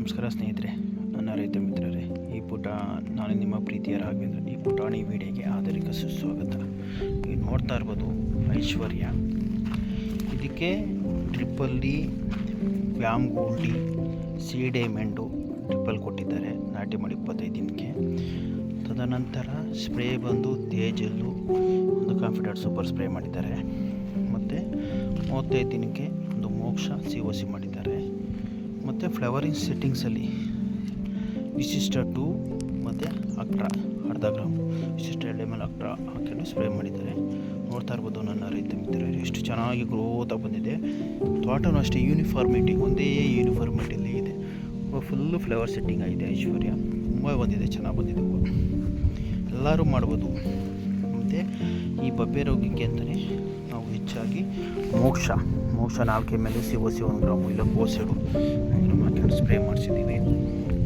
ನಮಸ್ಕಾರ ಸ್ನೇಹಿತರೆ, ನನ್ನ ರೈತ ಮಿತ್ರರೇ. ನಾನು ನಿಮ್ಮ ಪ್ರೀತಿಯ ರಾಘವೇಂದ್ರ. ಈ ಪುಟಾಣಿ ವಿಡಿಯೋಗೆ ಆಧಾರಿತ ಸುಸ್ವಾಗತ. ನೀವು ನೋಡ್ತಾ ಇರ್ಬೋದು ಐಶ್ವರ್ಯ. ಇದಕ್ಕೆ ಟ್ರಿಪ್ಪಲ್ಲಿ ವ್ಯಾಮ್ ಗೋಲ್ಡಿ ಸಿ ಡೈಮಂಡು ಟ್ರಿಪ್ಪಲ್ ಕೊಟ್ಟಿದ್ದಾರೆ ನಾಟಿ ಮಾಡಿ 25 ದಿನಕ್ಕೆ. ತದನಂತರ ಸ್ಪ್ರೇ ಬಂದು ತೇಜಲ್ಲು ಒಂದು ಕಾನ್ಫಿಡೆಂಟ್ ಸೂಪರ್ ಸ್ಪ್ರೇ ಮಾಡಿದ್ದಾರೆ. ಮತ್ತು 35 ದಿನಕ್ಕೆ ಒಂದು ಮೋಕ್ಷ COC ಮಾಡಿದ್ದಾರೆ. ಮತ್ತು ಫ್ಲವರಿಂಗ್ ಸೆಟ್ಟಿಂಗ್ಸಲ್ಲಿ ವಿಶಿಷ್ಟ 2 ಮತ್ತು ಅಕ್ಟ್ರಾ ಅರ್ಧ ಗ್ರಾಮ್ ವಿಶಿಷ್ಟ 2 ml ಅಕ್ಟ್ರಾ ಹಾಕೊಂಡು ಸ್ಪ್ರೇ ಮಾಡಿದ್ದಾರೆ. ನೋಡ್ತಾ ಇರ್ಬೋದು ನನ್ನ ರೈತ ಮಿತ್ರರು, ಎಷ್ಟು ಚೆನ್ನಾಗಿ ಗ್ರೋತಾಗಿ ಬಂದಿದೆ. ತೋಟನೂ ಅಷ್ಟೇ ಯೂನಿಫಾರ್ಮಿಟಿ, ಒಂದೇ ಯೂನಿಫಾರ್ಮಿಟಿಯಲ್ಲಿ ಇದೆ. ಫುಲ್ಲು ಫ್ಲವರ್ ಸೆಟ್ಟಿಂಗ್ ಆಗಿದೆ. ಐಶ್ವರ್ಯ ತುಂಬ ಬಂದಿದೆ, ಚೆನ್ನಾಗಿ ಬಂದಿದೆ ಹೂವು. ಎಲ್ಲರೂ ಮಾಡ್ಬೋದು. ಮತ್ತು ಈ ಬಬ್ಬೆ ರೋಗಕ್ಕೆ ಅಂತಲೇ ನಾವು ಹೆಚ್ಚಾಗಿ ಮೋಕ್ಷ 4 ml COC 1 ಗ್ರಾಮು ಇಲ್ಲ ಗೋಸೆಡು ಹಾಕೊಂಡು ಸ್ಪ್ರೇ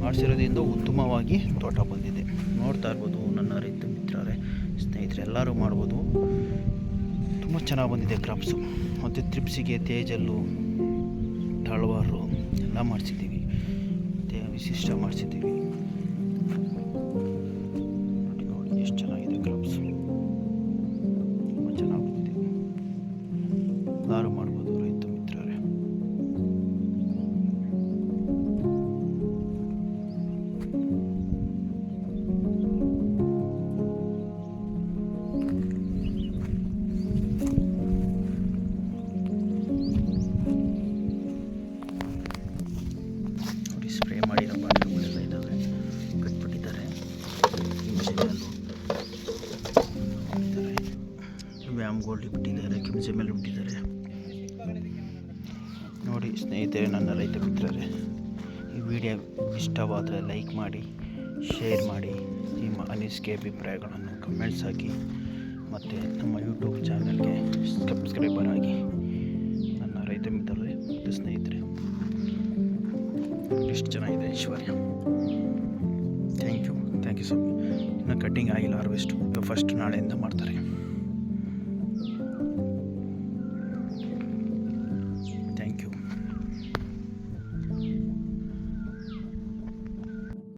ಮಾಡಿಸಿರೋದ್ರಿಂದ ಉತ್ತಮವಾಗಿ ತೋಟ ಬಂದಿದೆ. ನೋಡ್ತಾ ಇರ್ಬೋದು ನನ್ನ ರೈತ ಮಿತ್ರರೇ, ಸ್ನೇಹಿತರೆ, ಎಲ್ಲರೂ ಮಾಡ್ಬೋದು. ತುಂಬ ಚೆನ್ನಾಗಿ ಬಂದಿದೆ ಕ್ರಾಪ್ಸು. ಮತ್ತು ತ್ರಿಪ್ಸಿಗೆ ತೇಜಲ್ಲು ತಳವಾರು ಎಲ್ಲ ಮಾಡಿಸಿದ್ದೀವಿ. ಮತ್ತು ವಿಶಿಷ್ಟ ಮಾಡಿಸಿದ್ದೀವಿ. ನೋಡಿ ಎಷ್ಟು ಚೆನ್ನಾಗಿದೆ ಕ್ರಾಪ್ಸು, ತುಂಬ ಚೆನ್ನಾಗಿ ಬಂದಿದೆ. ಎಲ್ಲರೂ ಮಾಡ್ಬೋದು ರೈತ ಮಿತ್ರರೇ. ಸ್ಪ್ರೇ ಮಾಡಿರೋ ಬಾಟಲ್ಗಳೆಲ್ಲ ಇದ್ದಾವೆ, ಕಟ್ಬಿಟ್ಟಿದ್ದಾರೆ. ವ್ಯಾಮ್ ಗೋಲ್ಡ್ ಬಿಟ್ಟಿದ್ದಾರೆ, ಕೆಂಚೆ ಮೇಲೆ ಬಿಟ್ಟಿದ್ದಾರೆ. ನೋಡಿ ಸ್ನೇಹಿತರೆ, ನನ್ನ ರೈತ ಮಿತ್ರರೇ, ಈ ವಿಡಿಯೋ ಇಷ್ಟವಾದರೆ ಲೈಕ್ ಮಾಡಿ, ಶೇರ್ ಮಾಡಿ, ನಿಮ್ಮ ಅನಿಸಿಕೆ ಅಭಿಪ್ರಾಯಗಳನ್ನು ಕಮೆಂಟ್ಸ್ ಹಾಕಿ, ಮತ್ತು ನಮ್ಮ ಯೂಟ್ಯೂಬ್ ಚಾನಲ್ಗೆ ಸಬ್ಸ್ಕ್ರೈಬರ್ ಆಗಿ. ನನ್ನ ರೈತ ಮಿತ್ರರೇ ಮತ್ತು ಸ್ನೇಹಿತರೆ, ಎಷ್ಟು ಚೆನ್ನಾಗಿದೆ Aishwarya. Thank you so much. ಇನ್ನು ಕಟ್ಟಿಂಗ್ ಆಗಿಲ್ಲ, ಹಾರ್ವೆಸ್ಟು ಫಸ್ಟ್ ನಾಳೆಯಿಂದ ಮಾಡ್ತಾರೆ.